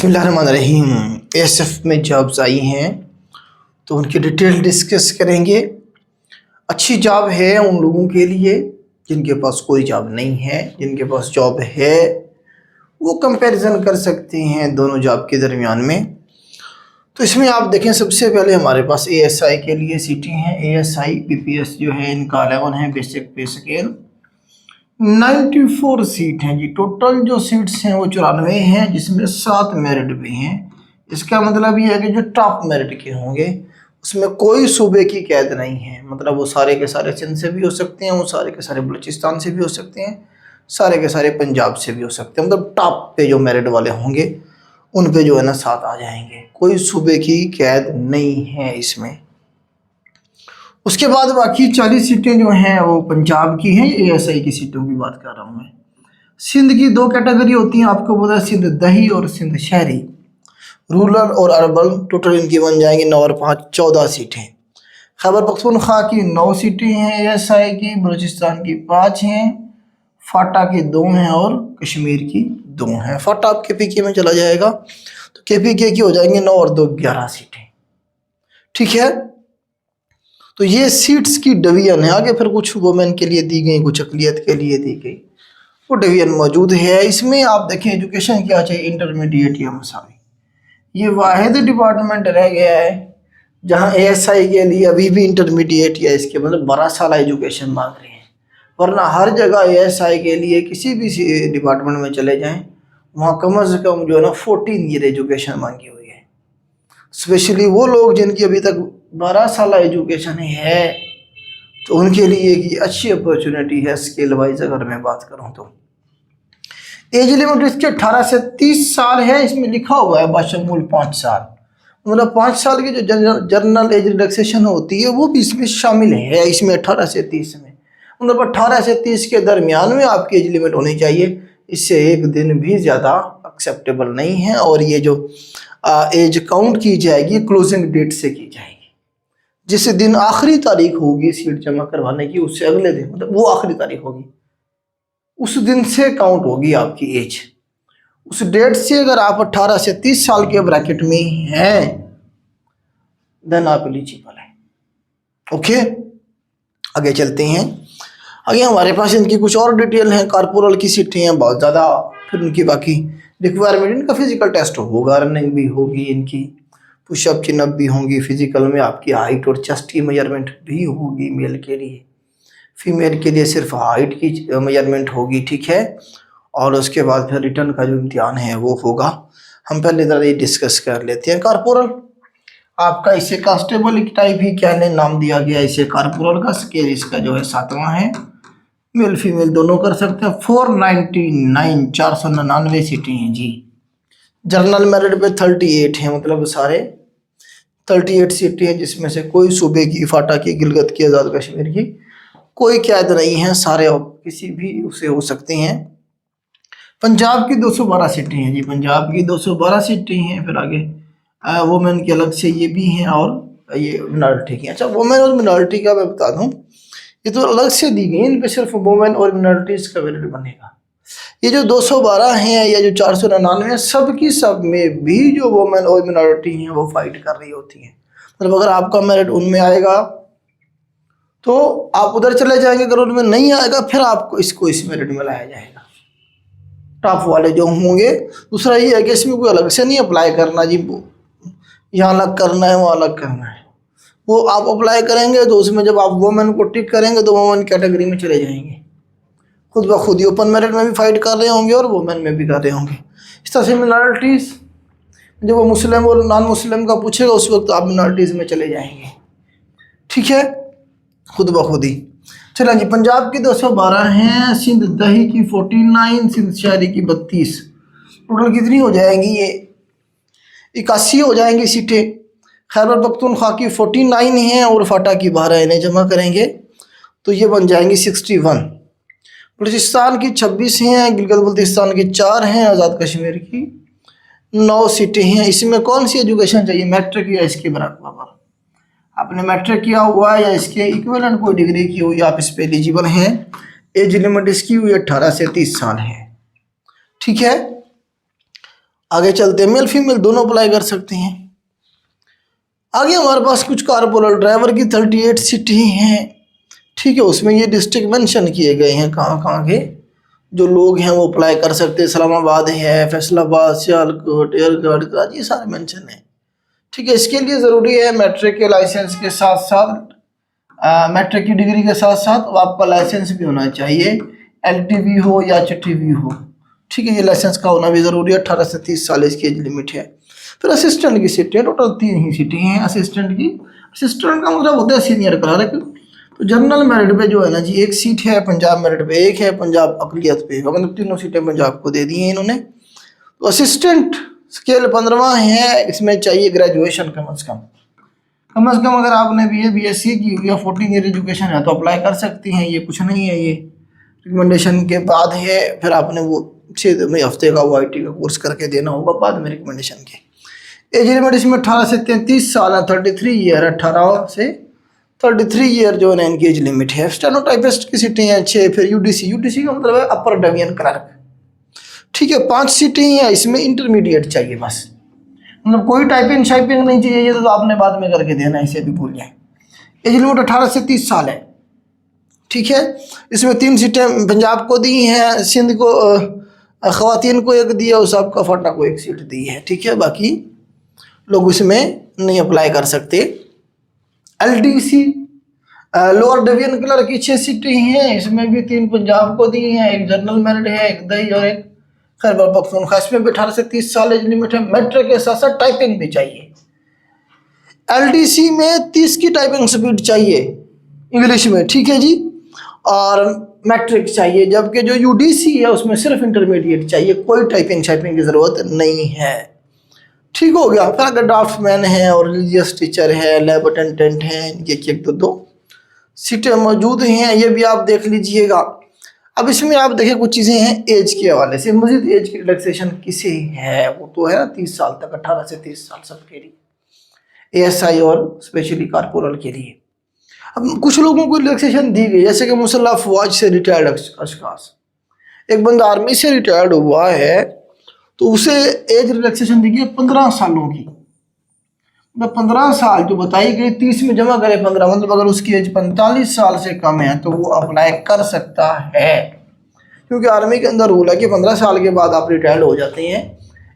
बिस्मिल्लाहिर्रहमानिर्रहीम। एएसएफ में जॉब्स आई हैं तो उनकी डिटेल डिस्कस करेंगे। अच्छी जॉब है उन लोगों के लिए जिनके पास कोई जॉब नहीं है। जिनके पास जॉब है वो कंपैरिजन कर सकते हैं दोनों जॉब के दरमियान में। तो इसमें आप देखें, सबसे पहले हमारे पास एएसआई के लिए सीटें हैं। एएसआई पीपीएस जो है इनका 11 है, बेसिक पे स्केल 94 सीट हैं जी। टोटल जो सीट्स हैं वो 94 हैं, जिसमें 7 मेरिट भी हैं। इसका मतलब ये है कि जो टॉप मेरिट के होंगे उसमें कोई सूबे की कैद नहीं है। मतलब वो सारे के सारे सिंध से भी हो सकते हैं, वो सारे के सारे बलूचिस्तान से भी हो सकते हैं, सारे के सारे पंजाब से भी हो सकते हैं। मतलब टॉप पे जो मेरिट वाले होंगे उन पे जो है ना 7 आ जाएंगे। कोई सूबे की कैद नहीं है इसमें। उसके बाद बाकी 40 सीटें जो हैं वो पंजाब की हैं। एएसआई की सीटों की बात कर रहा हूँ मैं। सिंध की 2 कैटेगरी होती हैं, आपको पता है, सिंध दही और सिंध शहरी, रूरल और अर्बन। टोटल इनकी बन जाएंगी 9 और 5 14 सीटें। खैबर पख्तूनख्वा की 9 सीटें हैं एएसआई की, बलूचिस्तान की 5 हैं, फाटा की 2 हैं और कश्मीर की 2 हैं। फाटा आप केपीके में चला जाएगा तो केपीके की हो जाएंगे 9 और 2 11 सीटें। ठीक है, तो ये सीट्स की डिवीजन है। आगे फिर कुछ वुमेन के लिए दी गई, कुछ अक़लियत के लिए दी गई, वो डिवीजन मौजूद है। इसमें आप देखें एजुकेशन क्या चाहिए, इंटरमीडिएट या मसावी। ये वाहिद डिपार्टमेंट रह गया है जहां एएसआई के लिए अभी भी इंटरमीडिएट या इसके मतलब 12 साल एजुकेशन मांग रहे हैं। वरना हर जगह एएसआई के लिए किसी भी डिपार्टमेंट में चले जाएं वहाँ कम से कम जो है ना 14 ईयर एजुकेशन मांगी हुई है। स्पेशली वो लोग जिनकी अभी तक 12 साल एजुकेशन है तो उनके लिए एक अच्छी अपॉर्चुनिटी है स्केल वाइज। अगर मैं बात करूं तो एज लिमिट इसके 18 से 30 साल है। इसमें लिखा हुआ है बशमूल 5 साल, मतलब 5 साल की जो जनरल एज रिलैक्सेशन होती है वो भी इसमें शामिल है। इसमें 18 से 30 में, मतलब 18 से 30 के दरमियान में आपकी एज लिमिट होनी चाहिए। इससे एक दिन भी ज़्यादा एक्सेप्टेबल नहीं है। और ये जो एज काउंट की जाएगी क्लोजिंग डेट से की जाएगी। जिस दिन आखिरी तारीख होगी सीट जमा करवाने की उससे अगले दिन, मतलब वो आखिरी तारीख होगी, उस दिन से काउंट होगी आपकी एज। उस डेट से अगर आप 18 से 30 साल के ब्रैकेट में हैं देन आप एलिजिबल हैं। ओके, आगे चलते हैं। आगे हमारे पास इनकी कुछ और डिटेल हैं। कारपोरल की सीटें हैं बहुत ज़्यादा। फिर उनकी बाकी रिक्वायरमेंट, इनका फिजिकल टेस्ट होगा, रनिंग भी होगी, इनकी पुशअप चिनअप भी होंगी। फिजिकल में आपकी हाइट और चेस्ट की मेजरमेंट भी होगी मेल के लिए। फीमेल के लिए सिर्फ हाइट की मेजरमेंट होगी। ठीक है, और उसके बाद फिर रिटर्न का जो इम्तिहान है वो होगा। हम पहले ज़रा ये डिस्कस कर लेते हैं। कारपोरल आपका, इसे कांस्टेबल टाइप ही क्या नाम दिया गया इसे कारपोरल का। स्केल इसका जो है 7वां है। मेल फीमेल दोनों कर सकते हैं। 499 सीटें हैं जी। जनरल मेरिट पे 38 हैं, मतलब सारे 38 सीटें हैं, जिसमें से कोई सूबे की, फाटा की, गिलगित की, आज़ाद कश्मीर की कोई कैद नहीं है। सारे किसी भी उसे हो सकते हैं। पंजाब की 212 सीटें हैं जी। पंजाब की 212 सीटें हैं। फिर आगे वुमेन के अलग से ये भी हैं और ये मिनॉरिटी की। अच्छा, वुमेन और मिनॉरिटी का मैं बता दूं, ये तो अलग से दी गई, इन पे सिर्फ वुमेन और मिनॉरिटीज का मेरिट बनेगा। ये जो 212 हैं या जो 499 हैं, सब की सब में भी जो वुमेन और मिनॉरिटी हैं वो फाइट कर रही होती हैं। मतलब अगर आपका मेरिट उनमें आएगा तो आप उधर चले जाएंगे, अगर उनमें नहीं आएगा फिर आपको इस मेरिट में लाया जाएगा, टॉप वाले जो होंगे। दूसरा ये है कि इसमें कोई अलग से नहीं अप्लाई करना जी, यहाँ अलग करना है वहाँ अलग करना है। वो आप अप्लाई करेंगे तो उसमें जब आप वुमेन को टिक करेंगे तो वुमेन कैटेगरी में चले जाएंगे। खुद ब खुद ही ओपन मेरिट में भी फाइट कर रहे होंगे और वुमेन में भी कर रहे होंगे। इस तरह से मिनॉरिटीज़, जब वो मुस्लिम और नॉन मुस्लिम का पूछेगा उस वक्त आप मिनॉरिटीज़ में चले जाएंगे। ठीक है, खुद ब खुद ही। चलें जी, पंजाब की 212 हैं, सिंध दही की 49, सिंध शहरी की 32। टोटल कितनी हो जाएंगी, ये 81 हो जाएंगी सीटें। खैबर पख्तूनख्वा की 49 हैं और फाटा की 12 इन्हें जमा करेंगे तो ये बन जाएंगी 61। बलूचिस्तान की 26 हैं, गिलगित बल्तिस्तान की 4 हैं, आज़ाद कश्मीर की 9 सीटें हैं। इसमें कौन सी एजुकेशन चाहिए, मैट्रिक या इसके बराबर। आपने मैट्रिक किया हुआ है या इसके इक्विवेलेंट कोई डिग्री की हुई, आप इस पर एलिजिबल हैं। एज लिमिट इसकी हुई 18 से 30 साल है। ठीक है, आगे चलते हैं, मेल फीमेल दोनों अप्लाई कर सकते हैं। आगे हमारे पास कुछ कारपोरल ड्राइवर की 38 सिटी हैं, ठीक है। उसमें ये डिस्ट्रिक्ट मेंशन किए गए हैं कहाँ कहाँ के जो लोग हैं वो अप्लाई कर सकते हैं। इस्लामाबाद है, फैसलाबाद, सियालकोट, एयरगढ़, कराची, ये सारे मेंशन है, ठीक है। इसके लिए ज़रूरी है मैट्रिक के लाइसेंस के साथ साथ मैट्रिक की डिग्री के साथ साथ आपका लाइसेंस भी होना चाहिए, LTV हो या HTV हो, ठीक है। ये लाइसेंस का होना भी ज़रूरी है। 18 से 30 साल इसकी एज लिमिट है। फिर असिस्टेंट की सीटें हैं, टोटल 3 ही सीटें हैं असिस्टेंट की। असिस्टेंट का मतलब होता है सीनियर क्लर्क। तो जनरल मेरिट पे जो है ना जी, एक सीट है, पंजाब मेरिट पे एक है, पंजाब अकलियत पे, मतलब तीनों सीटें पंजाब को दे दी हैं इन्होंने। तो असिस्टेंट स्केल 15वां है, इसमें चाहिए ग्रेजुएशन कम अज़ कम अगर आपने BSc की हुई या 14 ईयर एजुकेशन है तो अप्लाई कर सकती हैं। ये कुछ नहीं है, ये रिकमेंडेशन के बाद है। फिर आपने वो 6 हफ्ते का वो IT का कोर्स करके देना होगा बाद में रिकमेंडेशन के। एज लिमिट इसमें 18 से 33 साल है, 33 ईयर, 18 से 33 ईयर जो है इनकी एज लिमिट है। स्टेनोटाइपिस्ट की सीटें हैं 6। फिर UDC का मतलब है अपर डिवीजन क्लर्क, ठीक है। 5 सीटें हैं, इसमें इंटरमीडिएट चाहिए बस, मतलब कोई टाइपिंग शाइपिंग नहीं चाहिए, ये तो आपने बाद में करके देना है, इसे भी भूल जाए। एज लिमिट 18 से 30 साल है, ठीक है। इसमें 3 सीटें पंजाब को दी हैं, सिंध को ख़वातीन को एक दी है और सबका फाटा को एक सीट दी है, ठीक है। बाकी लोग इसमें नहीं अप्लाई कर सकते। LDC लोअर डिवीजन क्लर्क की 6 सीटें हैं, इसमें भी 3 पंजाब को दी हैं, एक जनरल मेरिट है, एक दही और एक खैबर पख्तूनख्वा। इसमें भी 18 से 30 साल एज लिमिट है। मैट्रिक के साथ साथ टाइपिंग भी चाहिए। LDC में 30 की टाइपिंग स्पीड चाहिए इंग्लिश में, ठीक है जी, और मैट्रिक चाहिए। जबकि जो UDC है उसमें सिर्फ इंटरमीडिएट चाहिए, कोई टाइपिंग शाइपिंग की ज़रूरत नहीं है, ठीक हो गया। फिर अगर ड्राफ्टमैन है और रिलीजियस टीचर है, लैब अटेंडेंट हैं, ये एक तो 2 सीटें मौजूद हैं, ये भी आप देख लीजिएगा। अब इसमें आप देखिए कुछ चीज़ें हैं एज के हवाले से। मजीद एज की रिलैक्सेशन किसे है, वो तो है ना 30 साल तक, 18 से 30 साल सबके लिए, ASI और स्पेशली कारपोरल के लिए। अब कुछ लोगों को रिलैक्सेशन दी गई, जैसे कि मुसल्लह अफवाज से रिटायर्ड अशखास, एक बंदा आर्मी से रिटायर्ड हुआ है तो उसे एज रिलैक्सेशन दी गई 15 सालों की। मतलब 15 साल जो बताई गई, 30 में जमा करे 15, मतलब अगर उसकी एज 45 साल से कम है तो वो अप्लाई कर सकता है, क्योंकि आर्मी के अंदर रूल है कि 15 साल के बाद आप रिटायर्ड हो जाते हैं।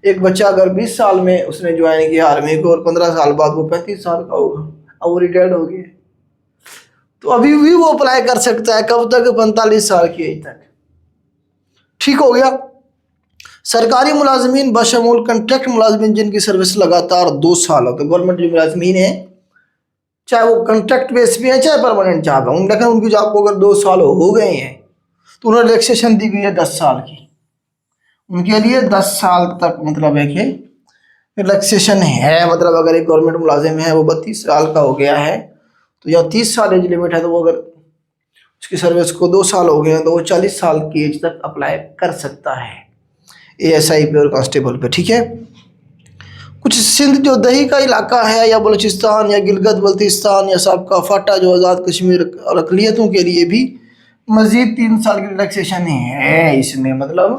एक बच्चा अगर 20 साल में उसने ज्वाइन किया आर्मी को और 15 साल बाद वो 35 साल का होगा, अब वो रिटायर्ड हो गया, तो अभी भी वो अप्लाई कर सकता है। कब तक? 45 साल की एज तक, ठीक हो गया। सरकारी मुलाजमीन बशमूल कंट्रैक्ट मुलाजमीन जिनकी सर्विस लगातार 2 साल हो, तो गवर्नमेंट जो मुलाजमीन है चाहे वो कंट्रैक्ट बेस पे है चाहे परमानेंट जॉब है, लेकिन उनकी जॉब को अगर 2 साल हो गए हैं तो उन्हें रिलैक्सेशन दी गई है 10 साल की। उनके लिए 10 साल तक मतलब है कि रिलैक्सेशन है। मतलब अगर एक गवर्नमेंट मुलाजिम है वो 32 साल का हो गया है तो या 30 साल एज लिमिट है, तो वो अगर उसकी सर्विस को 2 साल हो गए हैं तो वो 40 साल की एज तक अप्लाई कर सकता है ASI पे और कांस्टेबल पे, ठीक है। कुछ सिंध जो दही का इलाका है या बलूचिस्तान या गिलगित बल्तिस्तान या साबका फाटा जो आज़ाद कश्मीर और अक़लियतों के लिए भी मज़ीद 3 साल की रिलैक्सेशन है इसमें, मतलब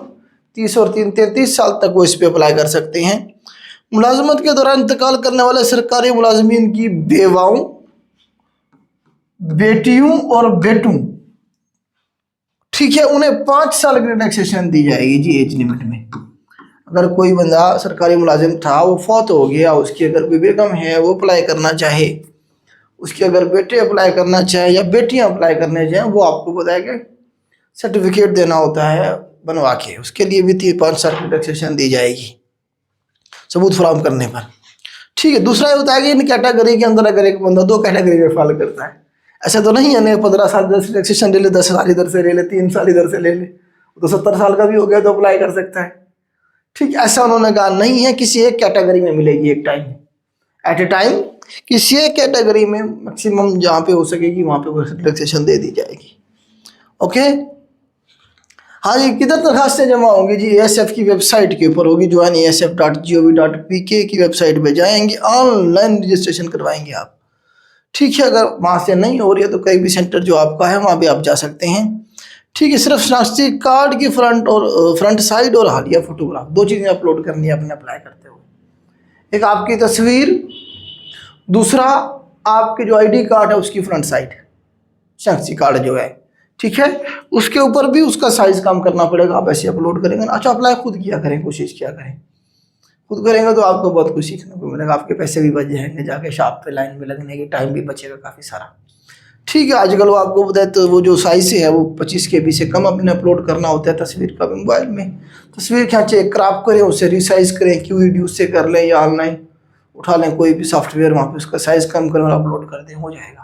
30 और 3 33 साल तक वो इस पर अप्लाई कर सकते हैं। मुलाजमत के दौरान इंतकाल करने वाले सरकारी मुलाजमीन की बेवाओं, बेटियों और बेटों, ठीक है, उन्हें 5 साल की रिलैक्सेशन दी जाएगी जी एज लिमिट में। अगर कोई बंदा सरकारी मुलाजिम था वो फौत हो गया, उसकी अगर कोई बेगम है वो अप्लाई करना चाहे, उसके अगर बेटे अप्लाई करना चाहे या बेटियां अप्लाई करने चाहें, वो आपको बताएगा सर्टिफिकेट देना होता है बनवा के, उसके लिए भी 5 साल की रिलैक्सेशन दी जाएगी सबूत फराहम करने पर, ठीक है। दूसरा ये होता है कि इन कैटेगरी के अंदर अगर एक बंदा 2 कैटेगरी में फॉलो करता है, ऐसा तो नहीं है 15 साल 10 रिलैक्सेशन ले ले, 10 साल इधर से ले ले, 3 साल इधर से ले ले, तो 70 साल का भी हो गया तो अप्लाई कर सकता है, ठीक। ऐसा उन्होंने कहा नहीं है, किसी एक कैटेगरी में मिलेगी एक टाइम, एट ए टाइम किसी एक कैटेगरी में मैक्सिमम जहाँ पे हो सकेगी वहाँ पे रिलैक्सेशन दे दी जाएगी, ओके। हाँ जी, किधर दरखास्तें जमा होंगी जी? ASF की वेबसाइट के ऊपर होगी, join.asf.gov.pk की वेबसाइट पे जाएंगे, ऑनलाइन रजिस्ट्रेशन करवाएंगे आप, ठीक है। अगर वहाँ से नहीं हो रही है तो कहीं भी सेंटर जो आपका है वहाँ पे आप जा सकते हैं, ठीक है, सिर्फ शनाख्ती कार्ड की फ्रंट साइड और हालिया फोटोग्राफ, दो चीज़ें अपलोड करनी है अपने अप्लाई करते हुए। एक आपकी तस्वीर, दूसरा आपके जो आईडी कार्ड है उसकी फ्रंट साइड, शनाख्ती कार्ड जो है, ठीक है, उसके ऊपर भी उसका साइज कम करना पड़ेगा। आप ऐसे अपलोड करेंगे। अच्छा, अप्लाई खुद किया करें, कोशिश किया करें, खुद करेंगे तो आपको बहुत कुछ सीखने को मिलेगा। आपके पैसे भी बच जाएंगे, जाके शॉप पे लाइन में लगने की टाइम भी बचेगा काफ़ी सारा। ठीक है, आजकल वो आपको बताए तो वो जो साइज है वो 25 KB से कम अपने अपलोड करना होता है तस्वीर का। मोबाइल में तस्वीर खींचे, क्रॉप करें, उसे रिसाइज करें, क्यू वीडियो से कर लें या ऑनलाइन उठा लें कोई भी सॉफ्टवेयर, वहाँ पे उसका साइज़ कम करें और अपलोड कर दें, हो जाएगा।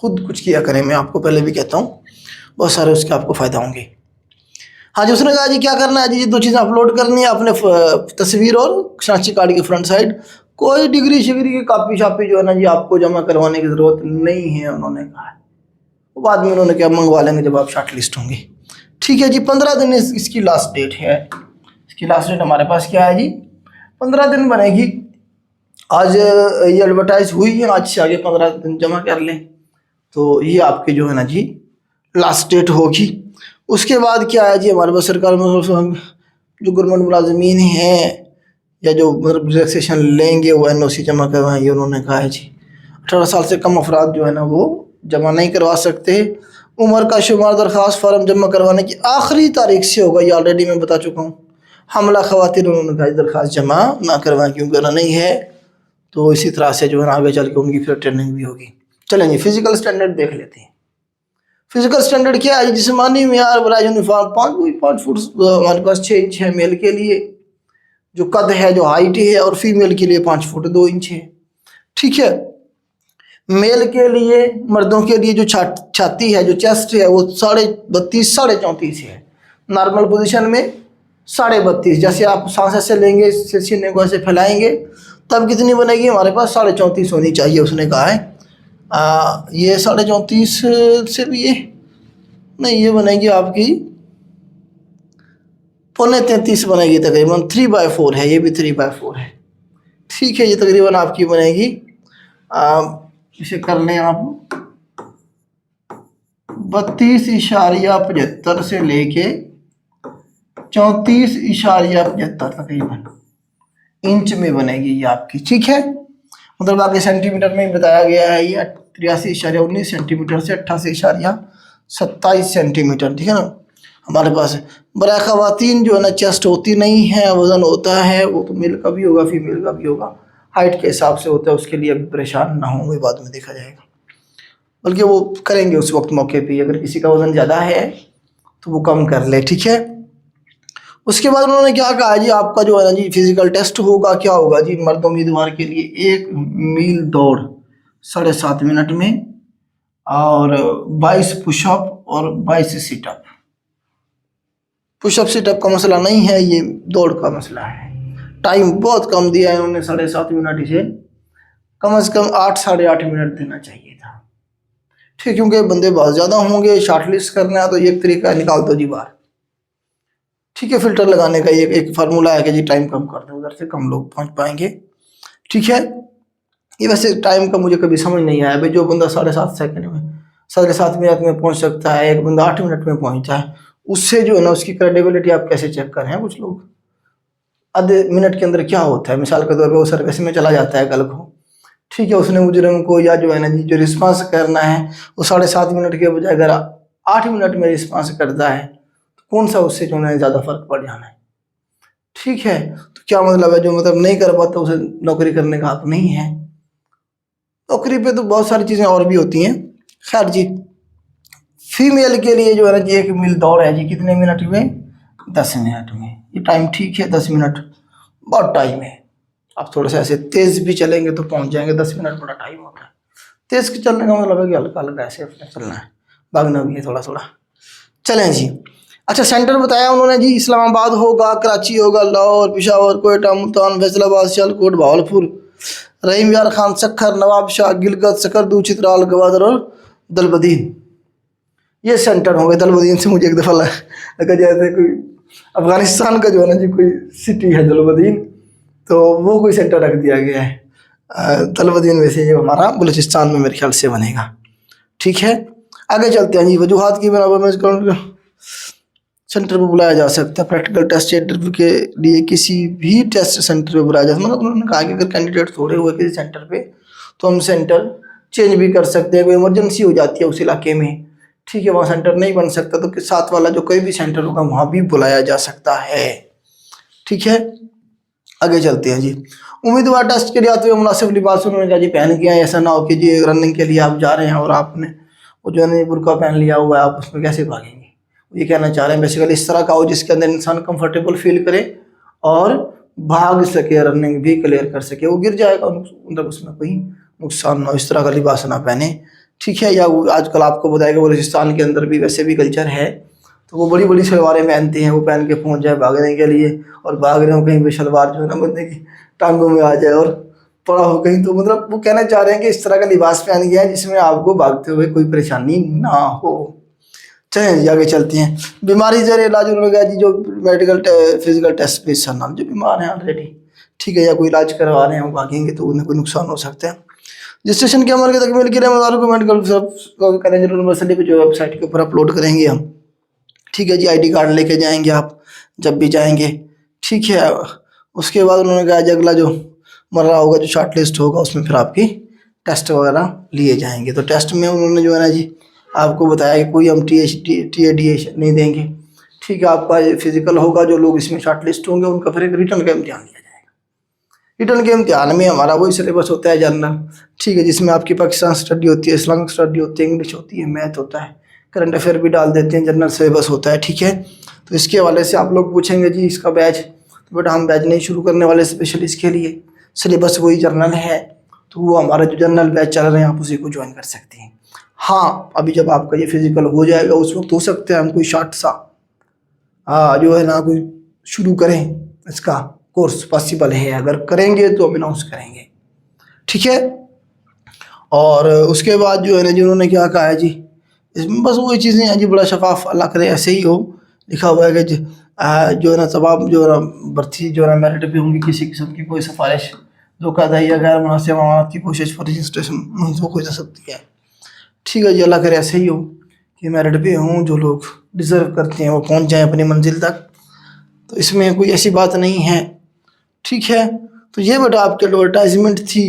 खुद कुछ किया करें, मैं आपको पहले भी कहता हूँ, बहुत सारे उसके आपको फ़ायदा होंगे। हाँ जी, उसने कहा जी क्या करना है जी, ये दो चीज़ें अपलोड करनी है, अपने तस्वीर और शनाख्ती कार्ड की फ्रंट साइड। कोई डिग्री शिग्री की कापी शापी जो है ना जी आपको जमा करवाने की ज़रूरत नहीं है, उन्होंने कहा है। वो बाद में उन्होंने क्या मंगवा लेंगे जब आप शॉर्ट लिस्ट होंगे। ठीक है जी, 15 दिन इसकी लास्ट डेट है। इसकी लास्ट डेट हमारे पास क्या है जी, 15 दिन बनेगी। आज ये एडवर्टाइज हुई है, आज से आगे 15 दिन जमा कर लें तो ये आपके जो है ना जी लास्ट डेट होगी। उसके बाद क्या है जी, हमारे पास सरकार में जो गवर्नमेंट मुलाजमीन हैं या जो मतलब रिलैक्सेशन लेंगे वो NOC जमा करवाएंगे। उन्होंने कहा है जी 18 साल से कम अफराद जो है ना वो जमा नहीं करवा सकते। उम्र का शुमार दरख्वास्त फार्म जमा करवाने की आखिरी तारीख से होगा, ये ऑलरेडी मैं बता चुका हूँ। हमला खवातीन, उन्होंने कहा दरख्वास्त जमा ना करवाएं क्योंकि अगर नहीं है तो इसी तरह से जो है ना आगे चल के उनकी फिर ट्रेनिंग भी होगी। चलें जी, फिजिकल स्टैंडर्ड देख लेते हैं। फिजिकल स्टैंडर्ड क्या है, जिस्मानी मियार बड़ा यूनिफॉर्म 5 फुट हमारे पास 6 इंच है मेल के लिए, जो कद है जो हाइट है, और फीमेल के लिए 5 फुट 2 इंच है। ठीक है, मेल के लिए, मर्दों के लिए जो छाती है, जो चेस्ट है वो 32.5 34.5 है। नॉर्मल पोजीशन में 32.5, जैसे आप सांस ऐसे लेंगे, सीने को ऐसे फैलाएंगे तब कितनी बनेगी, हमारे पास 34.5 होनी चाहिए। उसने कहा है ये 34.5 से भी ये नहीं, ये बनेगी आपकी 33.25 बनेगी तकरीबन। 3/4 है, ये भी 3/4 है। ठीक है, ये तकरीबन आपकी बनेगी, इसे कर लें आप 32.75 से लेके 34.75 तकरीबन इंच में बनेगी ये आपकी। ठीक है, मतलब आगे सेंटीमीटर में बताया गया है, ये 83.19 सेंटीमीटर से 88.27 सेंटीमीटर। ठीक है ना, हमारे पास बड़ा ख़वातीन जो है ना चेस्ट होती नहीं है, वज़न होता है, वो तो मेल का भी होगा फीमेल का भी होगा, हाइट के हिसाब से होता है। उसके लिए अभी परेशान ना होंगे, बाद में देखा जाएगा, बल्कि वो करेंगे उस वक्त मौके पे। अगर किसी का वज़न ज़्यादा है तो वो कम कर ले। ठीक है, उसके बाद उन्होंने क्या कहा जी, आपका जो है ना जी फिजिकल टेस्ट होगा। क्या होगा जी, मर्द उम्मीदवार के लिए 1 मील दौड़ 7.5 मिनट में, और 22 पुशअप और 22 सिटअप। पुशअप सिटअप का मसला नहीं है, ये दौड़ का मसला है। टाइम बहुत कम दिया है उन्होंने, 7.5 मिनट, इसे कम से कम 8 साढ़े 8 मिनट देना चाहिए था। ठीक, क्योंकि बंदे बहुत ज़्यादा होंगे, शॉर्ट लिस्ट करना है तो एक तरीका निकाल दो जी बाहर। ठीक है, फिल्टर लगाने का ये एक फार्मूला है कि जी टाइम कम कर दो, उधर से कम लोग पहुंच पाएंगे। ठीक है, ये वैसे टाइम का मुझे कभी समझ नहीं आया भाई, जो बंदा 7.5 सेकंड में 7.5 मिनट में पहुंच सकता है, एक बंदा 8 मिनट में पहुंचता है, उससे जो है ना उसकी क्रेडिबिलिटी आप कैसे चेक करें। कुछ लोग आधे मिनट के अंदर क्या होता है, मिसाल के तौर पर वो सर्विस में चला जाता है कल को, ठीक है, उसने मुजरिम को या जो है ना जी जो रिस्पांस करना है वो 7.5 मिनट के बजाय अगर 8 मिनट में रिस्पांस करता है तो कौन सा उससे जो है ज़्यादा फर्क पड़ जाना है। ठीक है, तो क्या मतलब है, जो मतलब नहीं कर पाता उसे नौकरी करने का हक नहीं है। नौकरी पे तो बहुत सारी चीज़ें और भी होती हैं। खैर जी, फीमेल के लिए जो है ना जी 1 मील दौड़ है जी कितने मिनट में, 10 मिनट में। ये टाइम ठीक है, 10 मिनट बहुत टाइम है। आप थोड़ा सा ऐसे तेज़ भी चलेंगे तो पहुंच जाएंगे, 10 मिनट बड़ा टाइम होता है। तेज़ के चलने का मतलब है कि हल्का हल्का ऐसे अपने चलना है, भागना भी है थोड़ा थोड़ा। चलें जी, अच्छा सेंटर बताया उन्होंने जी, इस्लामाबाद होगा, कराची होगा, लाहौर, पेशावर, कोयटा, मुल्तान, फैसलाबाद, सियालकोट, भावलपुर, रहीम यार खान, सखर, नवाब शाह, गिलगित, सकरदू, चित्राल, गवादर और दलबदीन, ये सेंटर होंगे। दलबदीन से मुझे एक दफ़ा लगा जैसे कोई अफगानिस्तान का जो है ना जी कोई सिटी है दलबदीन, तो वो कोई सेंटर रख दिया गया है। दलबदीन वैसे ये हमारा बलूचिस्तान में मेरे ख्याल से बनेगा। ठीक है, आगे चलते हैं जी। वजूहात की बराबर में सेंटर पर बुलाया जा सकता है। प्रैक्टिकल टेस्ट इंटरव्यू के लिए किसी भी टेस्ट सेंटर पे बुलाया जा सकता है। मतलब उन्होंने कहा कि अगर कैंडिडेट थोड़े हुए किसी सेंटर पे तो हम सेंटर चेंज भी कर सकते हैं। कोई इमरजेंसी हो जाती है उस इलाके में, ठीक है, वहाँ सेंटर नहीं बन सकता तो साथ वाला जो कोई भी सेंटर होगा वहाँ भी बुलाया जा सकता है, ठीक है। आगे चलते हैं जी। उम्मीदवार टेस्ट के लिए आते हुए मुनासिब लिबास उन्होंने कहा जी पहन के आए। ऐसा ना हो कि जी रनिंग के लिए आप जा रहे हैं और आपने वो जो है बुर्का पहन लिया हुआ है, आप उसमें कैसे भागेंगे। ये कहना चाह रहे हैं बेसिकली इस तरह का हो जिसके अंदर इंसान कंफर्टेबल फील करे और भाग सके, रनिंग भी क्लियर कर सके। वो गिर जाएगा मतलब उसमें कोई नुकसान ना हो, इस तरह का लिबास ना पहने, ठीक है। या आजकल आपको बताया कि बलूचिस्तान के अंदर भी वैसे भी कल्चर है, तो वो बड़ी बड़ी शलवारें पहनते हैं, वो पहन के पहुंच जाए भागने के लिए और भाग रहे हो कहीं भी शलवार जो है ना बंदे की टांगों में आ जाए और पड़ा हो कहीं, तो मतलब वो कहना चाह रहे हैं कि इस तरह का लिबास पहन गया है जिसमें आपको भागते हुए कोई परेशानी ना हो। चलिए जी आगे चलते हैं। बीमारी जरिए इलाज उन्होंने कहा जी जो मेडिकल फिजिकल टेस्ट पे सर नाम जो बीमार हैं ऑलरेडी, ठीक है, या कोई इलाज करवा रहे हैं वो भागेंगे तो उन्हें कोई नुकसान हो सकता है। रजिस्ट्रेशन के अमल के तकमील के लिए उम्मीदवारों को मेडिकल करेंगे यूनिवर्सिटी पे जो वेबसाइट के ऊपर अपलोड करेंगे हम, ठीक है जी। आईडी कार्ड लेके जाएंगे आप जब भी जाएंगे, ठीक है। उसके बाद उन्होंने कहा जी अगला जो मर्रा होगा, जो शॉर्ट लिस्ट होगा, उसमें फिर आपकी टेस्ट वगैरह लिए जाएंगे। तो टेस्ट में उन्होंने जो है ना जी आपको बताया कि कोई हम TA नहीं देंगे, ठीक है। आपका फिजिकल होगा, जो लोग इसमें शॉर्ट लिस्ट होंगे उनका फिर एक रिटर्न का इम्तिहान लिया जाएगा। रिटर्न के इम्तिहान में हमारा वही सिलेबस होता है जनरल, ठीक है, जिसमें आपकी पाकिस्तान स्टडी होती है, इस्लामिक स्टडी होती है, इंग्लिश होती है, मैथ होता है, करंट अफेयर भी डाल देते हैं, जनरल सिलेबस होता है, ठीक है। तो इसके हवाले से आप लोग पूछेंगे जी इसका बैच, तो बेटा हम बैच नहीं शुरू करने वाले स्पेशल इसके लिए, सिलेबस वही जनरल है, तो वो हमारा जो जनरल बैच चल रहे हैं आप उसी को ज्वाइन कर सकते हैं। हाँ, अभी जब आपका ये फिजिकल हो जाएगा उस वक्त हो सकता है हम कोई शॉर्ट सा जो है ना कोई शुरू करें, इसका कोर्स पॉसिबल है, अगर करेंगे तो हम अनाउंस करेंगे, ठीक है। और उसके बाद जो है ना जिन्होंने क्या कहा है जी, इसमें बस वही चीज़ें हैं जी, बड़ा शफाफ, अल्लाह करे ऐसे ही हो। लिखा हुआ है कि जो है ना तमाम जो है ना भर्ती जो है ना मेरिट पे होंगी, किसी किस्म की कोई सिफारिश, धोखाधड़ी या गैर मुनासिब अमानत की कोशिश पर रजिस्ट्रेशन मंसूख हो जा सकती है, ठीक है जी। अल्लाह करे ऐसे ही हो कि मेरिट पे हों, जो लोग डिज़र्व करते हैं वो पहुंच जाएं अपनी मंजिल तक, तो इसमें कोई ऐसी बात नहीं है, ठीक है। तो ये बेटा आपकी एडवर्टाइजमेंट थी,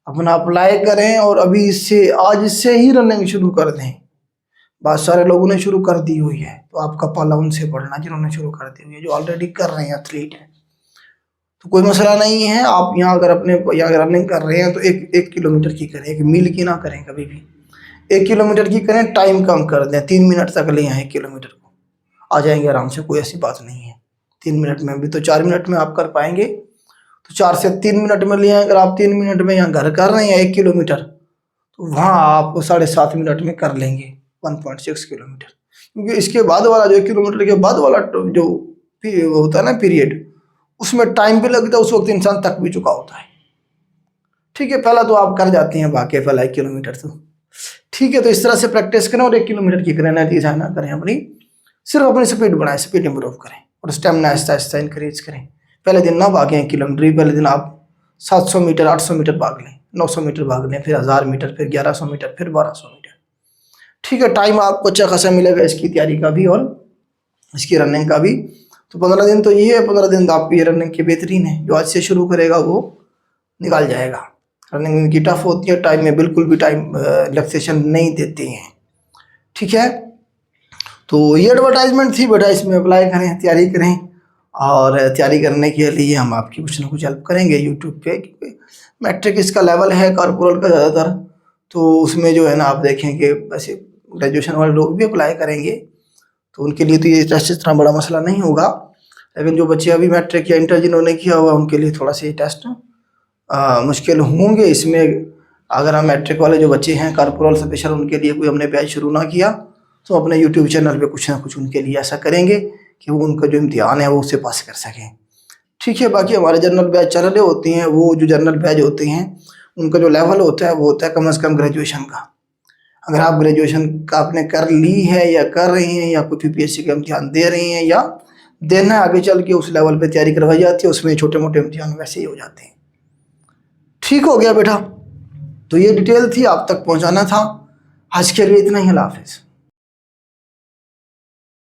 अपना अप्लाई करें और अभी इससे आज से ही रनिंग शुरू कर दें। बहुत सारे लोगों ने शुरू कर दी हुई है, तो आपका पाला उनसे पढ़ना जिन्होंने शुरू कर दी हुई है, जो ऑलरेडी कर रहे हैं, एथलीट हैं, तो कोई मसला नहीं है। आप यहाँ अगर अपने यहाँ रनिंग कर रहे हैं तो एक किलोमीटर की करें, 1 मील की ना करें कभी भी, 1 किलोमीटर की करें, टाइम कम कर दें, 3 मिनट तक ले आए 1 किलोमीटर को, आ जाएंगे आराम से, कोई ऐसी बात नहीं है। 3 मिनट में भी तो 4 मिनट में आप कर पाएंगे, तो 4 से 3 मिनट में ले आए। अगर आप 3 मिनट में यहाँ घर कर रहे हैं 1 किलोमीटर, तो वहाँ आप 7.5 मिनट में कर लेंगे 1.6 किलोमीटर, क्योंकि इसके बाद वाला जो 1 किलोमीटर के बाद वाला जो होता है ना पीरियड, उसमें टाइम भी लगता है, उस वक्त इंसान थक भी चुका होता है, ठीक है। पहला तो आप कर जाते हैं बाकी पहला 1 किलोमीटर तो, ठीक है। तो इस तरह से प्रैक्टिस करें और 1 किलोमीटर की करें, नतीजा ना करें अपनी, सिर्फ अपनी स्पीड बढ़ाएं, स्पीड इंप्रूव करें और स्टेमिना आहिस्ता आहिस्ता इंक्रीज करें। पहले दिन ना भागें 1 किलोमीटर, पहले दिन आप 700 मीटर 800 मीटर भाग लें, 900 मीटर भाग लें, फिर 1000 मीटर, फिर 1100 मीटर, फिर 1200 मीटर, ठीक है। टाइम आपको अच्छा खासा मिलेगा इसकी तैयारी का भी और इसकी रनिंग का भी। तो 15 दिन तो ये है, 15 दिन तो आपकी ये रनिंग की बेहतरीन है, जो आज से शुरू करेगा वो निकाल जाएगा। रनिंग इनकी टफ होती है, टाइम में बिल्कुल भी टाइम रिलैक्सेशन नहीं देते हैं, ठीक है। तो ये एडवर्टाइजमेंट थी बेटा, इसमें अप्लाई करें, तैयारी करें, और तैयारी करने के लिए हम आपकी कुछ ना कुछ हेल्प करेंगे यूट्यूब पे, क्योंकि मैट्रिक इसका लेवल है कॉर्पोरल का ज़्यादातर, तो उसमें जो है ना आप देखें कि वैसे ग्रेजुएशन वाले लोग भी अप्लाई करेंगे, तो उनके लिए तो ये टेस्ट इतना बड़ा मसला नहीं होगा, लेकिन जो बच्चे अभी मैट्रिक या इंटर जिन्होंने किया हुआ उनके लिए थोड़ा सा ये टेस्ट मुश्किल होंगे। इसमें अगर हम मैट्रिक वाले जो बच्चे हैं कॉर्पोरल स्पेशल, उनके लिए कोई हमने बैच शुरू ना किया तो अपने यूट्यूब चैनल पे कुछ ना कुछ उनके लिए ऐसा करेंगे कि वो उनका जो इम्तिहान है वो उससे पास कर सकें, ठीक है। बाकी हमारे जनरल बैच चल रहे होते हैं, वो जो जनरल बैच होते हैं उनका जो लेवल होता है वो होता है कम से कम ग्रेजुएशन का। अगर आप ग्रेजुएशन का आपने कर ली है या कर रही हैं या कोई PPSC का इम्तिहान दे रही हैं या देना आगे चल के, उस लेवल पे तैयारी करवाई जाती है, उसमें छोटे मोटे इम्तिहान वैसे ही हो जाते हैं। ठीक हो गया बेटा, तो ये डिटेल थी, आप तक पहुंचाना था। आज के लिए इतना ही, अल्लाह हाफिज़।